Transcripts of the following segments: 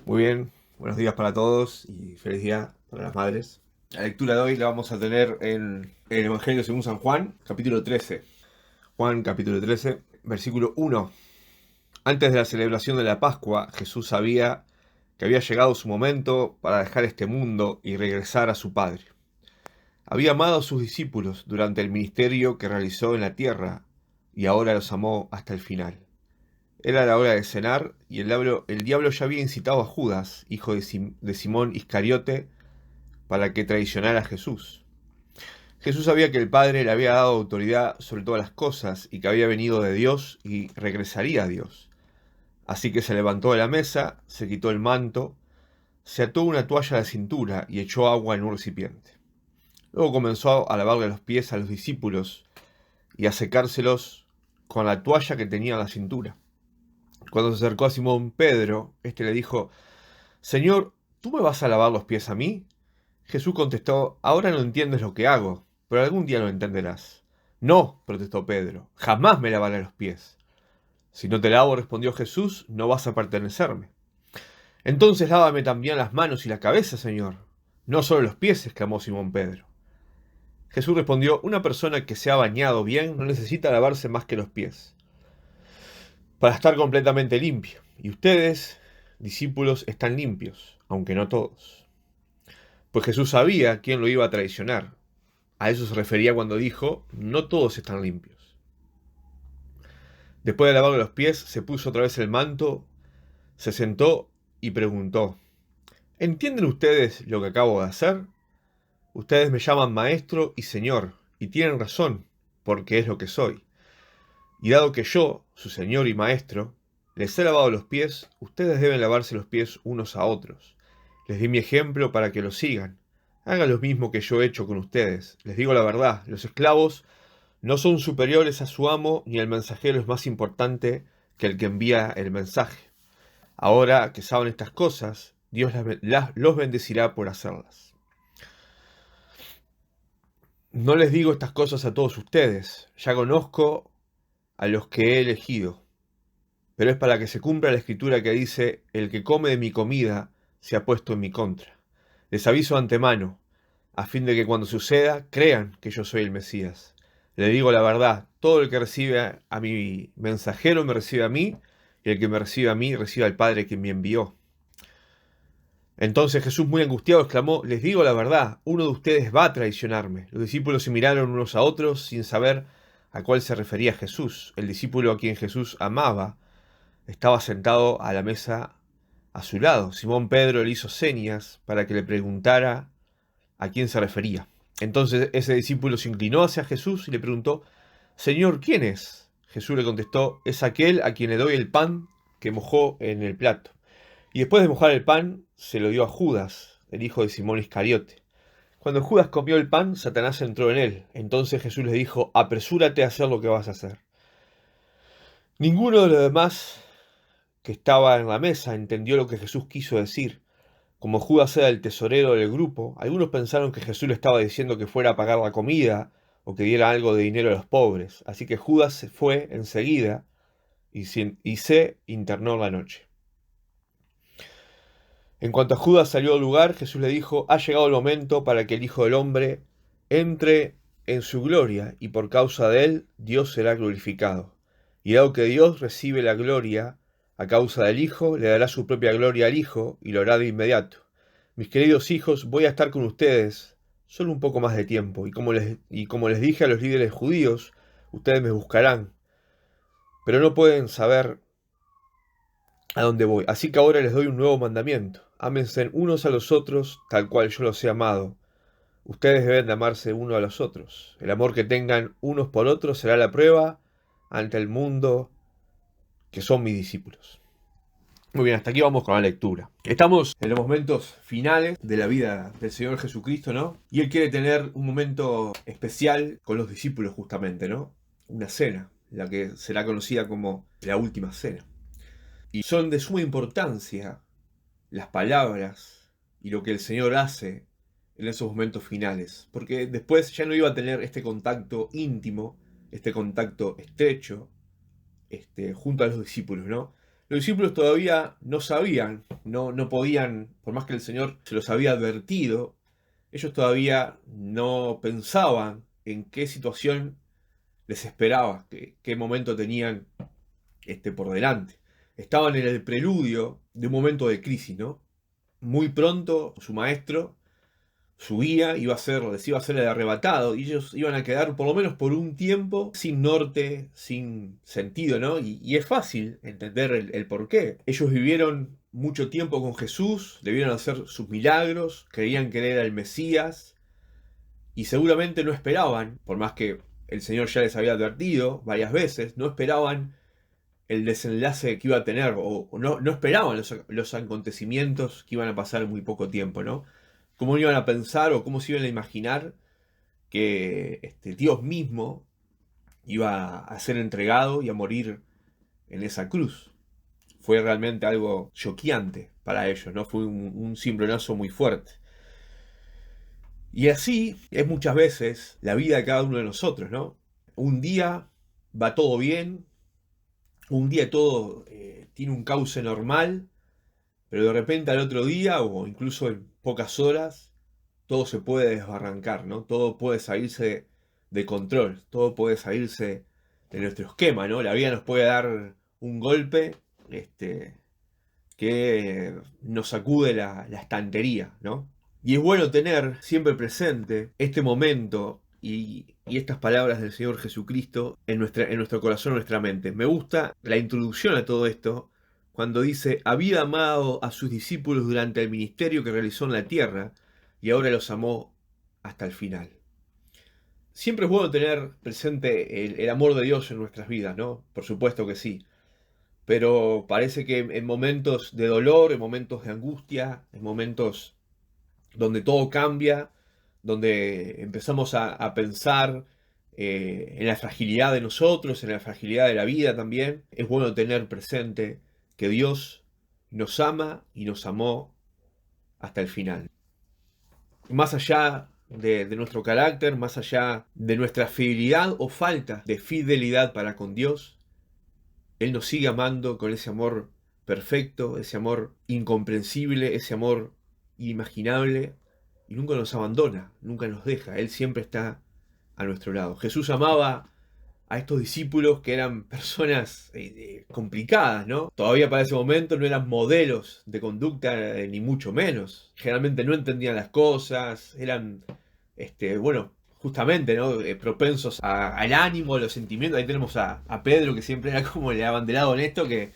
Muy bien, buenos días para todos y feliz día para las madres. La lectura de hoy la vamos a tener en el Evangelio según San Juan, capítulo 13. Juan, capítulo 13, versículo 1. Antes de la celebración de la Pascua, Jesús sabía que había llegado su momento para dejar este mundo y regresar a su Padre. Había amado a sus discípulos durante el ministerio que realizó en la tierra y ahora los amó hasta el final. Era la hora de cenar y el diablo ya había incitado a Judas, hijo de Simón Iscariote, para que traicionara a Jesús. Jesús sabía que el Padre le había dado autoridad sobre todas las cosas y que había venido de Dios y regresaría a Dios. Así que se levantó de la mesa, se quitó el manto, se ató una toalla a la cintura y echó agua en un recipiente. Luego comenzó a lavarle los pies a los discípulos y a secárselos con la toalla que tenía a la cintura. Cuando se acercó a Simón Pedro, éste le dijo: Señor, ¿tú me vas a lavar los pies a mí? Jesús contestó: Ahora no entiendes lo que hago, pero algún día lo entenderás. No, protestó Pedro, jamás me lavarás los pies. Si no te lavo, respondió Jesús, no vas a pertenecerme. Entonces lávame también las manos y la cabeza, Señor. No solo los pies, exclamó Simón Pedro. Jesús respondió: Una persona que se ha bañado bien no necesita lavarse más que los pies, para estar completamente limpio. Y ustedes, discípulos, están limpios, aunque no todos. Pues Jesús sabía quién lo iba a traicionar. A eso se refería cuando dijo: no todos están limpios. Después de lavarle los pies, se puso otra vez el manto, se sentó y preguntó: ¿Entienden ustedes lo que acabo de hacer? Ustedes me llaman maestro y señor, y tienen razón, porque es lo que soy. Y dado que yo, su señor y maestro, les he lavado los pies, ustedes deben lavarse los pies unos a otros. Les di mi ejemplo para que lo sigan. Hagan lo mismo que yo he hecho con ustedes. Les digo la verdad, los esclavos no son superiores a su amo, ni el mensajero es más importante que el que envía el mensaje. Ahora que saben estas cosas, Dios los bendecirá por hacerlas. No les digo estas cosas a todos ustedes, ya conozco a los que he elegido, pero es para que se cumpla la escritura que dice: el que come de mi comida se ha puesto en mi contra. Les aviso de antemano, a fin de que cuando suceda crean que yo soy el Mesías. Le digo la verdad, todo el que recibe a mi mensajero me recibe a mí, y el que me recibe a mí recibe al Padre que me envió. Entonces Jesús, muy angustiado, exclamó: les digo la verdad, uno de ustedes va a traicionarme. Los discípulos se miraron unos a otros sin saber a cuál se refería Jesús. El discípulo a quien Jesús amaba estaba sentado a la mesa a su lado. Simón Pedro le hizo señas para que le preguntara a quién se refería. Entonces ese discípulo se inclinó hacia Jesús y le preguntó: Señor, ¿quién es? Jesús le contestó: es aquel a quien le doy el pan que mojó en el plato. Y después de mojar el pan, se lo dio a Judas, el hijo de Simón Iscariote. Cuando Judas comió el pan, Satanás entró en él. Entonces Jesús le dijo: apresúrate a hacer lo que vas a hacer. Ninguno de los demás que estaba en la mesa entendió lo que Jesús quiso decir. Como Judas era el tesorero del grupo, algunos pensaron que Jesús le estaba diciendo que fuera a pagar la comida o que diera algo de dinero a los pobres. Así que Judas se fue enseguida y se internó en la noche. En cuanto a Judas salió del lugar, Jesús le dijo: ha llegado el momento para que el Hijo del Hombre entre en su gloria, y por causa de él Dios será glorificado. Y dado que Dios recibe la gloria a causa del Hijo, le dará su propia gloria al Hijo, y lo hará de inmediato. Mis queridos hijos, voy a estar con ustedes solo un poco más de tiempo, y como les dije a los líderes judíos, ustedes me buscarán, pero no pueden saber a dónde voy. Así que ahora les doy un nuevo mandamiento: ámense unos a los otros tal cual yo los he amado. Ustedes deben de amarse unos a los otros. El amor que tengan unos por otros será la prueba ante el mundo que son mis discípulos. Muy bien, hasta aquí vamos con la lectura. Estamos en los momentos finales de la vida del Señor Jesucristo, ¿no? Y Él quiere tener un momento especial con los discípulos, justamente, ¿no? Una cena, la que será conocida como la última cena. Y son de suma importancia las palabras y lo que el Señor hace en esos momentos finales, porque después ya no iba a tener este contacto íntimo, este contacto estrecho, junto a los discípulos, ¿no? Los discípulos todavía no sabían no podían, por más que el Señor se los había advertido, ellos todavía no pensaban en qué situación les esperaba, qué momento tenían por delante. Estaban en el preludio de un momento de crisis, ¿no? Muy pronto su maestro, su guía, les iba a ser el arrebatado y ellos iban a quedar por lo menos por un tiempo sin norte, sin sentido, ¿no? Y es fácil entender el por qué. Ellos vivieron mucho tiempo con Jesús, le vieron hacer sus milagros, creían que él era el Mesías y seguramente no esperaban, por más que el Señor ya les había advertido varias veces, no esperaban el desenlace que iba a tener, o no esperaban los acontecimientos que iban a pasar en muy poco tiempo, ¿no? ¿Cómo iban a pensar o cómo se iban a imaginar que Dios mismo iba a ser entregado y a morir en esa cruz? Fue realmente algo choqueante para ellos, ¿no? Fue un cimbronazo muy fuerte. Y así es muchas veces la vida de cada uno de nosotros, ¿no? Un día va todo bien, un día todo tiene un cauce normal, pero de repente al otro día, o incluso en pocas horas, todo se puede desbarrancar, ¿no? Todo puede salirse de control, todo puede salirse de nuestro esquema, ¿no? La vida nos puede dar un golpe que nos sacude la estantería, ¿no? Y es bueno tener siempre presente este momento y estas palabras del Señor Jesucristo en nuestro corazón, en nuestra mente. Me gusta la introducción a todo esto cuando dice: había amado a sus discípulos durante el ministerio que realizó en la tierra y ahora los amó hasta el final. Siempre es bueno tener presente el amor de Dios en nuestras vidas, ¿no? Por supuesto que sí. Pero parece que en momentos de dolor, en momentos de angustia, en momentos donde todo cambia, donde empezamos a pensar en la fragilidad de nosotros, en la fragilidad de la vida también, es bueno tener presente que Dios nos ama y nos amó hasta el final. Más allá de nuestro carácter, más allá de nuestra fidelidad o falta de fidelidad para con Dios, Él nos sigue amando con ese amor perfecto, ese amor incomprensible, ese amor inimaginable, y nunca nos abandona, nunca nos deja. Él siempre está a nuestro lado. Jesús amaba a estos discípulos que eran personas complicadas, ¿no? Todavía para ese momento no eran modelos de conducta, ni mucho menos. Generalmente no entendían las cosas, eran, bueno, justamente, ¿no? Propensos al ánimo, a los sentimientos. Ahí tenemos a Pedro, que siempre era como el abanderado en esto, que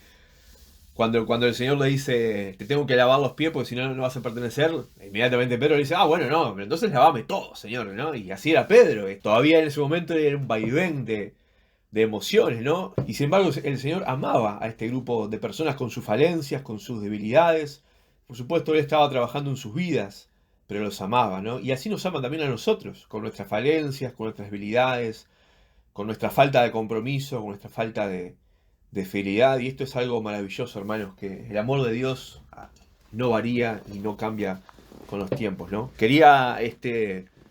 cuando el Señor le dice: te tengo que lavar los pies porque si no, no vas a pertenecer, inmediatamente Pedro le dice: ah, bueno, no, pero entonces lavame todo, Señor, ¿no? Y así era Pedro. Todavía en ese momento era un vaivén de emociones, ¿no? Y sin embargo el Señor amaba a este grupo de personas con sus falencias, con sus debilidades. Por supuesto, Él estaba trabajando en sus vidas, pero los amaba, ¿no? Y así nos ama también a nosotros, con nuestras falencias, con nuestras debilidades, con nuestra falta de compromiso, con nuestra falta de fidelidad. Y esto es algo maravilloso, hermanos, que el amor de Dios no varía y no cambia con los tiempos, ¿no? Quería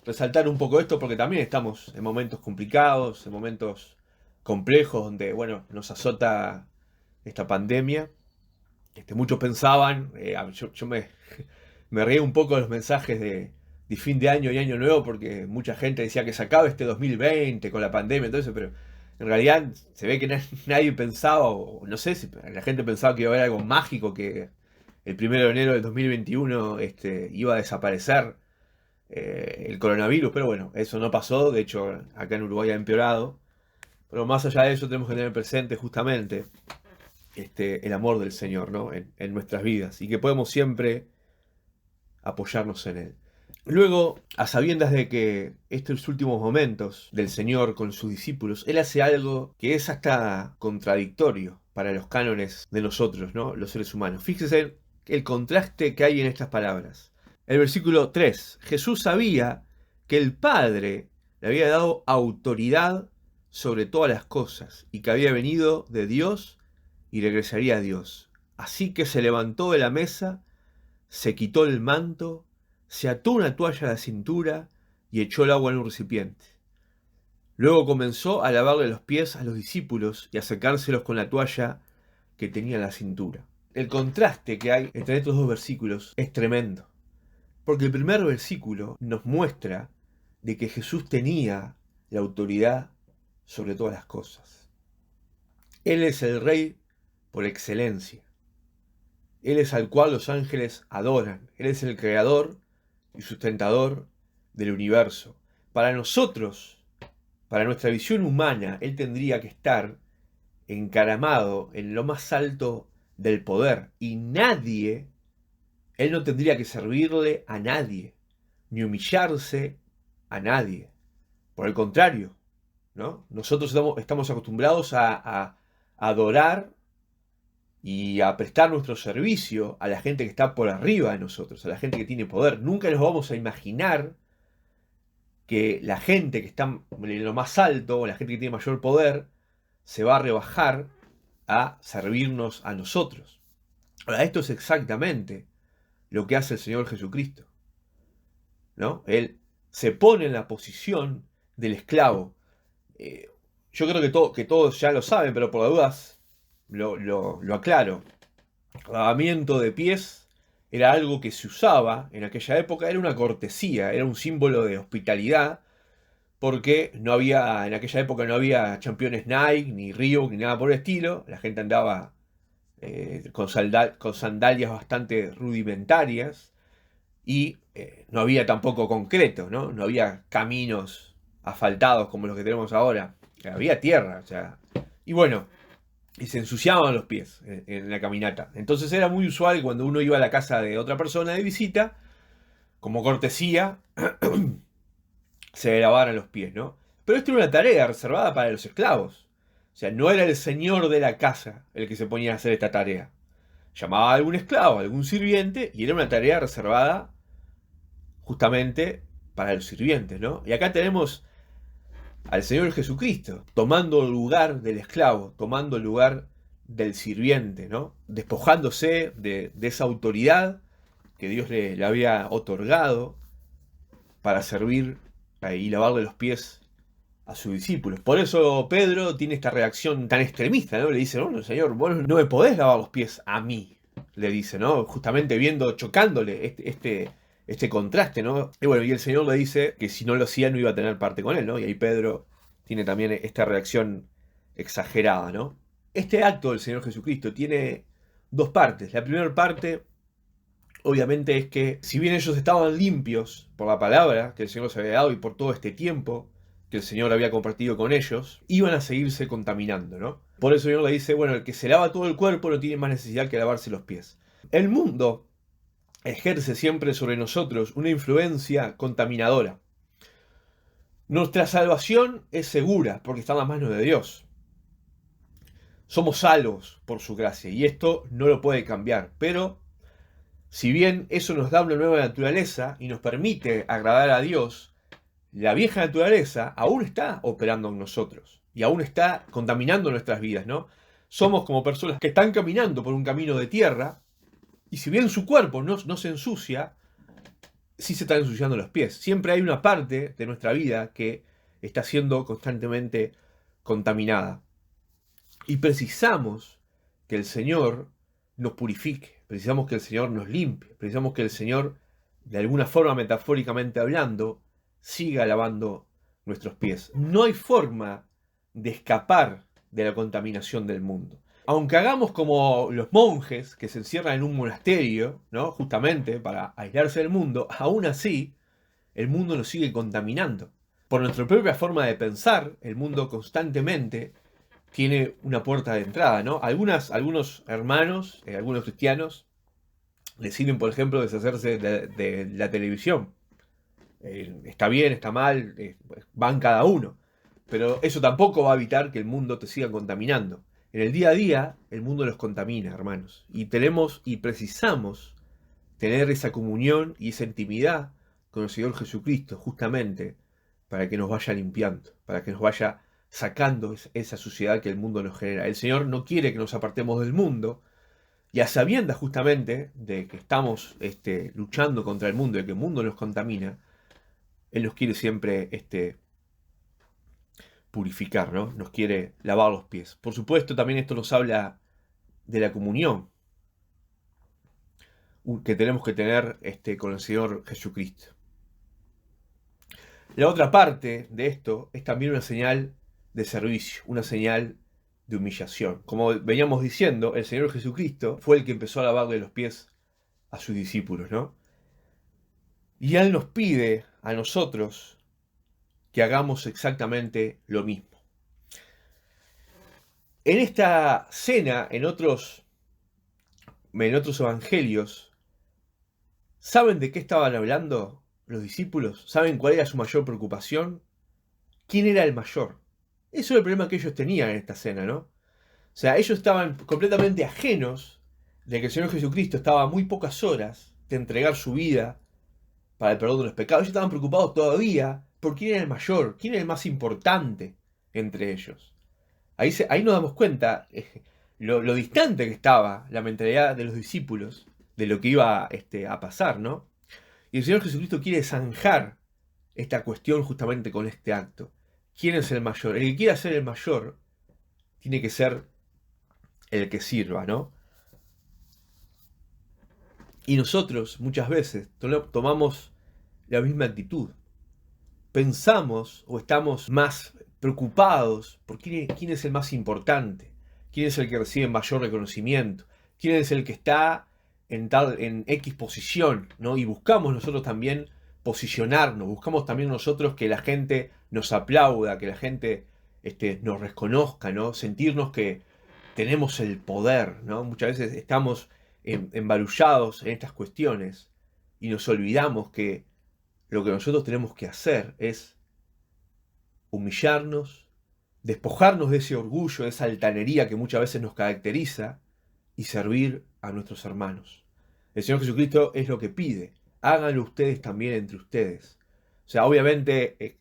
resaltar un poco esto porque también estamos en momentos complicados, en momentos complejos donde, bueno, nos azota esta pandemia. Muchos pensaban, yo me reí un poco de los mensajes de fin de año y año nuevo porque mucha gente decía que se acaba este 2020 con la pandemia, entonces, pero en realidad se ve que nadie pensaba, o no sé si la gente pensaba que iba a haber algo mágico, que el 1 de enero del 2021 iba a desaparecer el coronavirus, pero bueno, eso no pasó. De hecho, acá en Uruguay ha empeorado. Pero más allá de eso tenemos que tener presente justamente el amor del Señor, ¿no? En nuestras vidas, y que podemos siempre apoyarnos en Él. Luego, a sabiendas de que estos últimos momentos del Señor con sus discípulos, Él hace algo que es hasta contradictorio para los cánones de nosotros, ¿no? Los seres humanos. Fíjese el contraste que hay en estas palabras. El versículo 3. Jesús sabía que el Padre le había dado autoridad sobre todas las cosas y que había venido de Dios y regresaría a Dios. Así que se levantó de la mesa, se quitó el manto, se ató una toalla a la cintura y echó el agua en un recipiente. Luego comenzó a lavarle los pies a los discípulos y a secárselos con la toalla que tenía en la cintura. el contraste que hay entre estos dos versículos es tremendo. Porque el primer versículo nos muestra de que Jesús tenía la autoridad sobre todas las cosas. Él es el Rey por excelencia. Él es al cual los ángeles adoran. Él es el creador y sustentador del universo. Para nosotros, para nuestra visión humana, Él tendría que estar encaramado en lo más alto del poder. Y nadie, Él no tendría que servirle a nadie, ni humillarse a nadie. Por el contrario, ¿no? Nosotros estamos acostumbrados a adorar y a prestar nuestro servicio a la gente que está por arriba de nosotros, a la gente que tiene poder. Nunca nos vamos a imaginar que la gente que está en lo más alto, o la gente que tiene mayor poder, se va a rebajar a servirnos a nosotros. Ahora, esto es exactamente lo que hace el Señor Jesucristo, ¿no? Él se pone en la posición del esclavo. Yo creo que todos ya lo saben, pero por las dudas lo aclaro. El lavamiento de pies era algo que se usaba en aquella época, era una cortesía, era un símbolo de hospitalidad, porque en aquella época no había championes Nike, ni Reebok, ni nada por el estilo. La gente andaba con sandalias bastante rudimentarias, y no había tampoco concreto, ¿no? No había caminos asfaltados como los que tenemos ahora. Había tierra, o sea. Y bueno, y se ensuciaban los pies en la caminata. Entonces era muy usual cuando uno iba a la casa de otra persona de visita, como cortesía, se lavaran los pies, ¿no? Pero esto era una tarea reservada para los esclavos. O sea, no era el señor de la casa el que se ponía a hacer esta tarea. Llamaba a algún esclavo, a algún sirviente, y era una tarea reservada justamente para los sirvientes, ¿no? Y acá tenemos al Señor Jesucristo tomando el lugar del esclavo, tomando el lugar del sirviente, ¿no? Despojándose de esa autoridad que Dios le había otorgado para servir y lavarle los pies a sus discípulos. Por eso Pedro tiene esta reacción tan extremista, ¿no? Le dice, no, Señor, vos no me podés lavar los pies a mí, le dice, ¿no? Justamente chocándole este contraste, ¿no? Y bueno, y el Señor le dice que si no lo hacía no iba a tener parte con él, ¿no? Y ahí Pedro tiene también esta reacción exagerada, ¿no? Este acto del Señor Jesucristo tiene dos partes. La primera parte, obviamente, es que si bien ellos estaban limpios por la palabra que el Señor les había dado y por todo este tiempo que el Señor había compartido con ellos, iban a seguirse contaminando, ¿no? Por eso el Señor le dice, bueno, el que se lava todo el cuerpo no tiene más necesidad que lavarse los pies. El mundo ejerce siempre sobre nosotros una influencia contaminadora. Nuestra salvación es segura porque está en las manos de Dios. Somos salvos por su gracia y esto no lo puede cambiar. Pero si bien eso nos da una nueva naturaleza y nos permite agradar a Dios, la vieja naturaleza aún está operando en nosotros y aún está contaminando nuestras vidas, ¿no? Somos como personas que están caminando por un camino de tierra y si bien su cuerpo no se ensucia, sí se están ensuciando los pies. Siempre hay una parte de nuestra vida que está siendo constantemente contaminada. Y precisamos que el Señor nos purifique, precisamos que el Señor nos limpie, precisamos que el Señor, de alguna forma metafóricamente hablando, siga lavando nuestros pies. No hay forma de escapar de la contaminación del mundo. Aunque hagamos como los monjes que se encierran en un monasterio, ¿no? Justamente para aislarse del mundo, aún así el mundo nos sigue contaminando. Por nuestra propia forma de pensar, el mundo constantemente tiene una puerta de entrada, ¿no? Algunos hermanos, algunos cristianos, deciden, por ejemplo, deshacerse de la televisión. Está bien, está mal, van cada uno. Pero eso tampoco va a evitar que el mundo te siga contaminando. En el día a día, el mundo nos contamina, hermanos. Y precisamos tener esa comunión y esa intimidad con el Señor Jesucristo, justamente para que nos vaya limpiando, para que nos vaya sacando esa suciedad que el mundo nos genera. El Señor no quiere que nos apartemos del mundo, y a sabiendas justamente de que estamos luchando contra el mundo, de que el mundo nos contamina, Él nos quiere siempre purificar, ¿no? Nos quiere lavar los pies. Por supuesto, también esto nos habla de la comunión, que tenemos que tener con el Señor Jesucristo. La otra parte de esto es también una señal de servicio, una señal de humillación. Como veníamos diciendo, el Señor Jesucristo fue el que empezó a lavarle los pies a sus discípulos, ¿no? Y Él nos pide a nosotros que hagamos exactamente lo mismo. En esta cena, en otros evangelios, ¿saben de qué estaban hablando los discípulos? ¿Saben cuál era su mayor preocupación? ¿Quién era el mayor? Eso era el problema que ellos tenían en esta cena, ¿no? O sea, ellos estaban completamente ajenos de que el Señor Jesucristo estaba a muy pocas horas de entregar su vida para el perdón de los pecados. Ellos estaban preocupados todavía por quién era el mayor, quién era el más importante entre ellos. Ahí nos damos cuenta lo distante que estaba la mentalidad de los discípulos de lo que iba a pasar, ¿no? Y el Señor Jesucristo quiere zanjar esta cuestión justamente con este acto. ¿Quién es el mayor? El que quiera ser el mayor tiene que ser el que sirva, ¿no? Y nosotros muchas veces tomamos la misma actitud. Pensamos o estamos más preocupados por quién es el más importante, quién es el que recibe mayor reconocimiento, quién es el que está en X posición, ¿no? Y buscamos nosotros también posicionarnos, buscamos también nosotros que la gente nos aplauda, que la gente nos reconozca, ¿no? Sentirnos que tenemos el poder, ¿no? Muchas veces estamos embarullados en estas cuestiones y nos olvidamos que lo que nosotros tenemos que hacer es humillarnos, despojarnos de ese orgullo, de esa altanería que muchas veces nos caracteriza y servir a nuestros hermanos. El Señor Jesucristo es lo que pide. Háganlo ustedes también entre ustedes. O sea, obviamente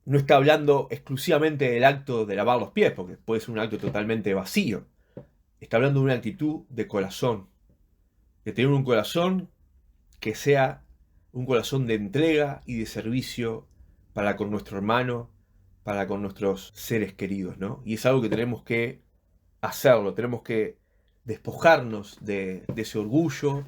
no está hablando exclusivamente del acto de lavar los pies, porque puede ser un acto totalmente vacío. Está hablando de una actitud de corazón, de tener un corazón que sea un corazón de entrega y de servicio para con nuestro hermano, para con nuestros seres queridos, ¿no? Y es algo que tenemos que hacerlo, tenemos que despojarnos de ese orgullo,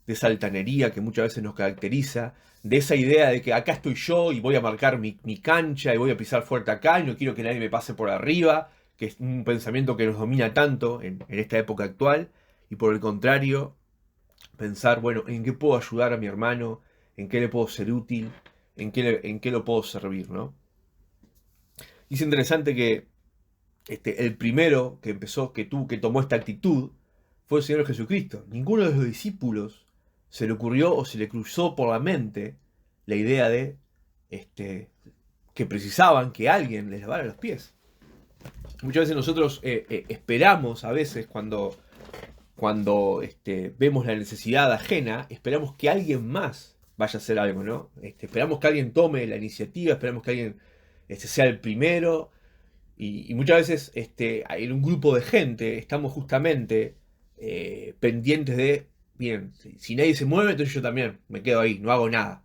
de esa altanería que muchas veces nos caracteriza, de esa idea de que acá estoy yo y voy a marcar mi cancha y voy a pisar fuerte acá y no quiero que nadie me pase por arriba, que es un pensamiento que nos domina tanto en esta época actual, y por el contrario, pensar, bueno, ¿en qué puedo ayudar a mi hermano? ¿En qué le puedo ser útil? ¿En qué lo puedo servir, ¿no? Y es interesante que el primero que tomó esta actitud, fue el Señor Jesucristo. Ninguno de los discípulos se le ocurrió o se le cruzó por la mente la idea de que precisaban que alguien les lavara los pies. Muchas veces nosotros esperamos, a veces cuando vemos la necesidad ajena, esperamos que alguien más vaya a hacer algo, ¿no? Esperamos que alguien tome la iniciativa, esperamos que alguien sea el primero, y muchas veces en un grupo de gente estamos justamente pendientes de, bien, si nadie se mueve, entonces yo también me quedo ahí, no hago nada.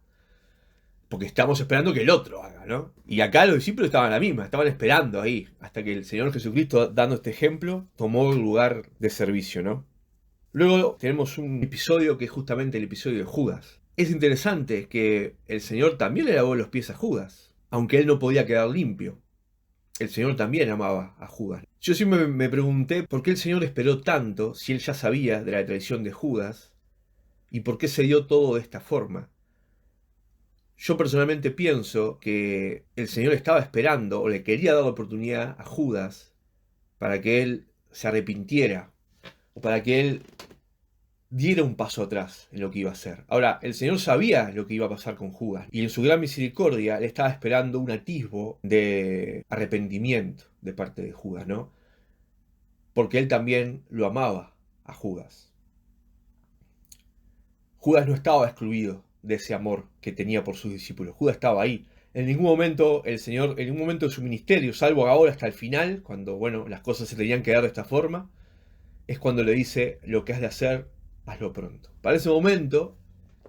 Porque estamos esperando que el otro haga, ¿no? Y acá los discípulos estaban la misma, estaban esperando ahí, hasta que el Señor Jesucristo, dando este ejemplo, tomó el lugar de servicio, ¿no? Luego tenemos un episodio que es justamente el episodio de Judas. Es interesante que el Señor también le lavó los pies a Judas, aunque él no podía quedar limpio. El Señor también amaba a Judas. Yo siempre me pregunté por qué el Señor esperó tanto si él ya sabía de la traición de Judas y por qué se dio todo de esta forma. Yo personalmente pienso que el Señor estaba esperando o le quería dar la oportunidad a Judas para que él se arrepintiera o para que él diera un paso atrás en lo que iba a hacer. Ahora, el Señor sabía lo que iba a pasar con Judas y en su gran misericordia le estaba esperando un atisbo de arrepentimiento de parte de Judas, ¿no? Porque él también lo amaba a Judas. Judas no estaba excluido de ese amor que tenía por sus discípulos. Judas estaba ahí. En ningún momento el Señor, en ningún momento de su ministerio, salvo ahora hasta el final, cuando, bueno, las cosas se tenían que dar de esta forma, es cuando le dice: lo que has de hacer, hazlo pronto. Para ese momento,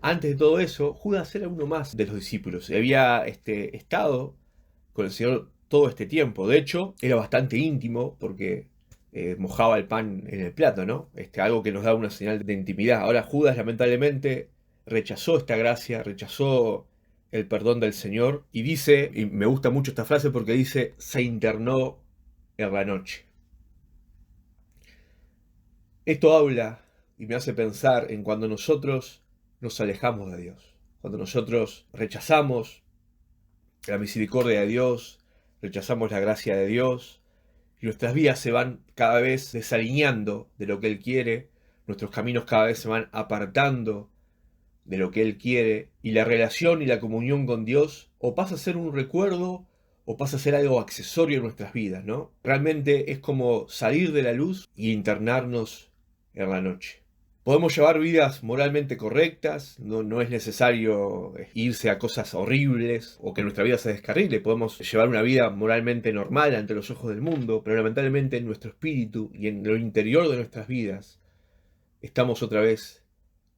antes de todo eso, Judas era uno más de los discípulos. Había estado con el Señor todo este tiempo. De hecho, era bastante íntimo porque mojaba el pan en el plato, ¿no? Algo que nos da una señal de intimidad. Ahora Judas lamentablemente rechazó esta gracia, rechazó el perdón del Señor y dice, y me gusta mucho esta frase porque dice, se internó en la noche. Esto habla y me hace pensar en cuando nosotros nos alejamos de Dios, cuando nosotros rechazamos la misericordia de Dios, rechazamos la gracia de Dios, y nuestras vidas se van cada vez desalineando de lo que Él quiere, nuestros caminos cada vez se van apartando de lo que Él quiere, y la relación y la comunión con Dios o pasa a ser un recuerdo o pasa a ser algo accesorio en nuestras vidas, ¿no? Realmente es como salir de la luz y internarnos en la noche. Podemos llevar vidas moralmente correctas, no es necesario irse a cosas horribles o que nuestra vida se descarrile. Podemos llevar una vida moralmente normal ante los ojos del mundo, pero lamentablemente en nuestro espíritu y en lo interior de nuestras vidas estamos otra vez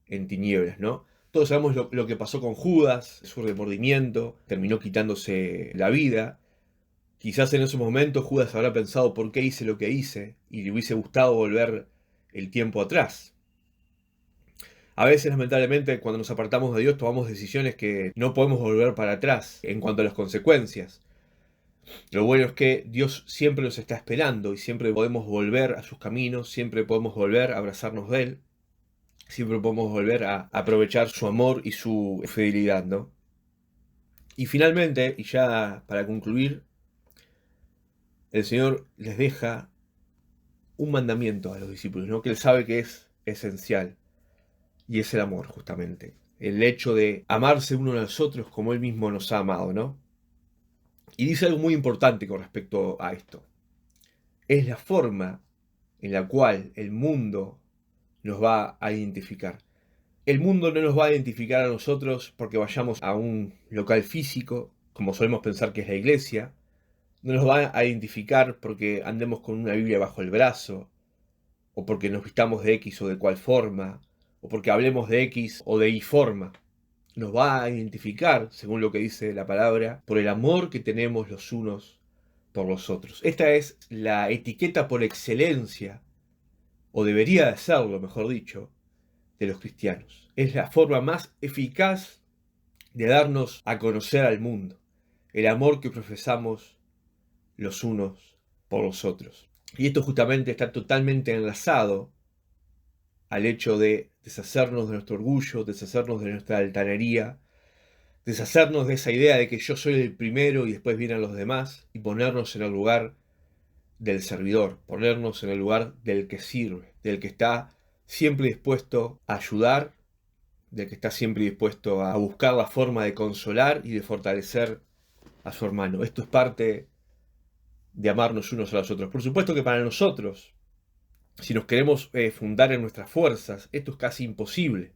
en tinieblas, ¿no? Todos sabemos lo que pasó con Judas, su remordimiento, terminó quitándose la vida. Quizás en esos momentos Judas habrá pensado por qué hice lo que hice y le hubiese gustado volver el tiempo atrás. A veces, lamentablemente, cuando nos apartamos de Dios, tomamos decisiones que no podemos volver para atrás en cuanto a las consecuencias. Lo bueno es que Dios siempre nos está esperando y siempre podemos volver a sus caminos, siempre podemos volver a abrazarnos de Él, siempre podemos volver a aprovechar su amor y su fidelidad, ¿no? Y finalmente, y ya para concluir, el Señor les deja un mandamiento a los discípulos, ¿no? Que Él sabe que es esencial. Y es el amor, justamente. El hecho de amarse uno a los otros como Él mismo nos ha amado, ¿no? Y dice algo muy importante con respecto a esto. Es la forma en la cual el mundo nos va a identificar. El mundo no nos va a identificar a nosotros porque vayamos a un local físico, como solemos pensar que es la iglesia. No nos va a identificar porque andemos con una Biblia bajo el brazo, o porque nos vistamos de X o de cual forma, o porque hablemos de X o de Y forma. Nos va a identificar, según lo que dice la palabra, por el amor que tenemos los unos por los otros. Esta es la etiqueta por excelencia, o debería de serlo, mejor dicho, de los cristianos. Es la forma más eficaz de darnos a conocer al mundo, el amor que profesamos los unos por los otros. Y esto justamente está totalmente enlazado al hecho de deshacernos de nuestro orgullo, deshacernos de nuestra altanería, deshacernos de esa idea de que yo soy el primero y después vienen los demás, y ponernos en el lugar del servidor, ponernos en el lugar del que sirve, del que está siempre dispuesto a ayudar, del que está siempre dispuesto a buscar la forma de consolar y de fortalecer a su hermano. Esto es parte de amarnos unos a los otros. Por supuesto que para nosotros, si nos queremos fundar en nuestras fuerzas, esto es casi imposible.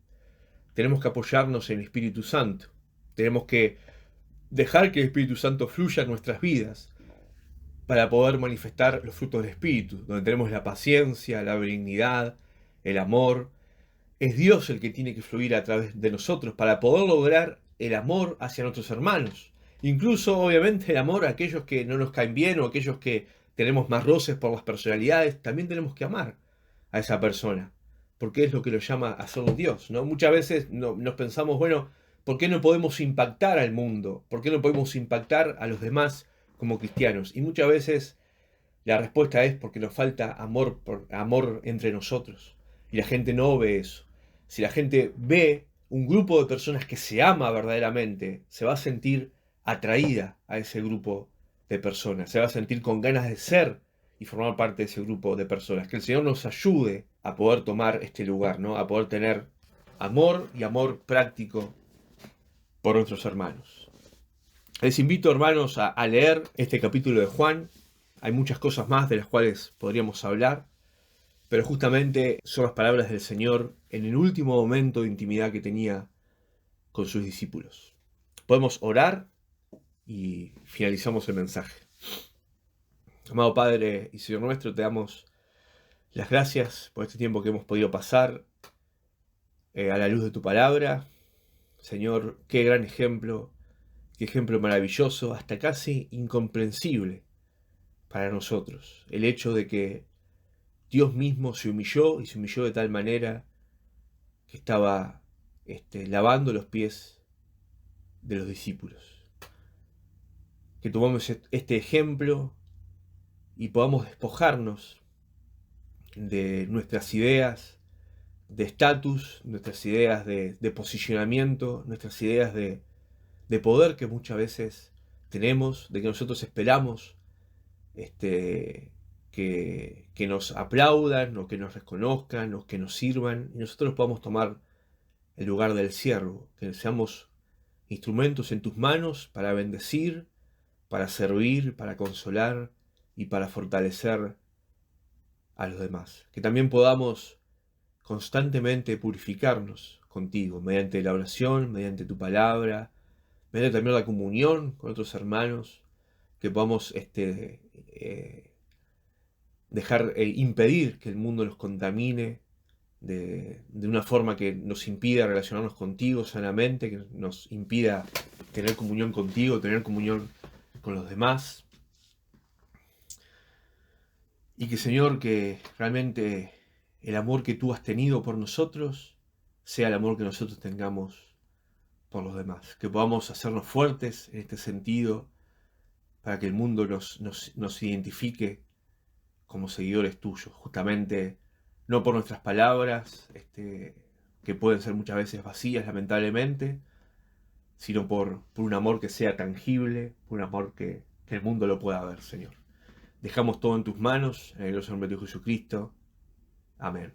Tenemos que apoyarnos en el Espíritu Santo. Tenemos que dejar que el Espíritu Santo fluya en nuestras vidas para poder manifestar los frutos del Espíritu, donde tenemos la paciencia, la benignidad, el amor. Es Dios el que tiene que fluir a través de nosotros para poder lograr el amor hacia nuestros hermanos. Incluso, obviamente, el amor a aquellos que no nos caen bien o aquellos que tenemos más roces por las personalidades. También tenemos que amar a esa persona, porque es lo que lo llama a ser Dios, ¿no? Muchas veces nos pensamos, bueno, ¿por qué no podemos impactar al mundo? ¿Por qué no podemos impactar a los demás como cristianos? Y muchas veces la respuesta es porque nos falta amor entre nosotros. Y la gente no ve eso. Si la gente ve un grupo de personas que se ama verdaderamente, se va a sentir atraída a ese grupo de personas. Se va a sentir con ganas de ser y formar parte de ese grupo de personas. Que el Señor nos ayude a poder tomar este lugar, ¿no? A poder tener amor y amor práctico por nuestros hermanos. Les invito, hermanos, a leer este capítulo de Juan. Hay muchas cosas más de las cuales podríamos hablar, pero justamente son las palabras del Señor en el último momento de intimidad que tenía con sus discípulos. Podemos orar y finalizamos el mensaje. Amado Padre y Señor nuestro, te damos las gracias por este tiempo que hemos podido pasar a la luz de tu palabra. Señor, qué gran ejemplo, qué ejemplo maravilloso, hasta casi incomprensible para nosotros. El hecho de que Dios mismo se humilló y se humilló de tal manera que estaba lavando los pies de los discípulos. Que tomamos este ejemplo y podamos despojarnos de nuestras ideas de estatus, nuestras ideas de posicionamiento, nuestras ideas de poder que muchas veces tenemos, de que nosotros esperamos que nos aplaudan o que nos reconozcan o que nos sirvan, y nosotros podamos tomar el lugar del siervo, que seamos instrumentos en tus manos para bendecir, para servir, para consolar y para fortalecer a los demás. Que también podamos constantemente purificarnos contigo, mediante la oración, mediante tu palabra, mediante también la comunión con otros hermanos, que podamos impedir que el mundo nos contamine de una forma que nos impida relacionarnos contigo sanamente, que nos impida tener comunión contigo, tener comunión con los demás. Y que, Señor, que realmente el amor que tú has tenido por nosotros sea el amor que nosotros tengamos por los demás. Que podamos hacernos fuertes en este sentido para que el mundo nos identifique como seguidores tuyos. Justamente no por nuestras palabras, que pueden ser muchas veces vacías, lamentablemente, sino por un amor que sea tangible, por un amor que el mundo lo pueda ver, Señor. Dejamos todo en tus manos, en el glorioso nombre de Jesucristo. Amén.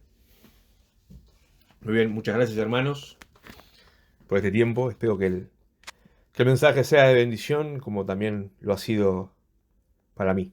Muy bien, muchas gracias, hermanos, por este tiempo. Espero que el mensaje sea de bendición, como también lo ha sido para mí.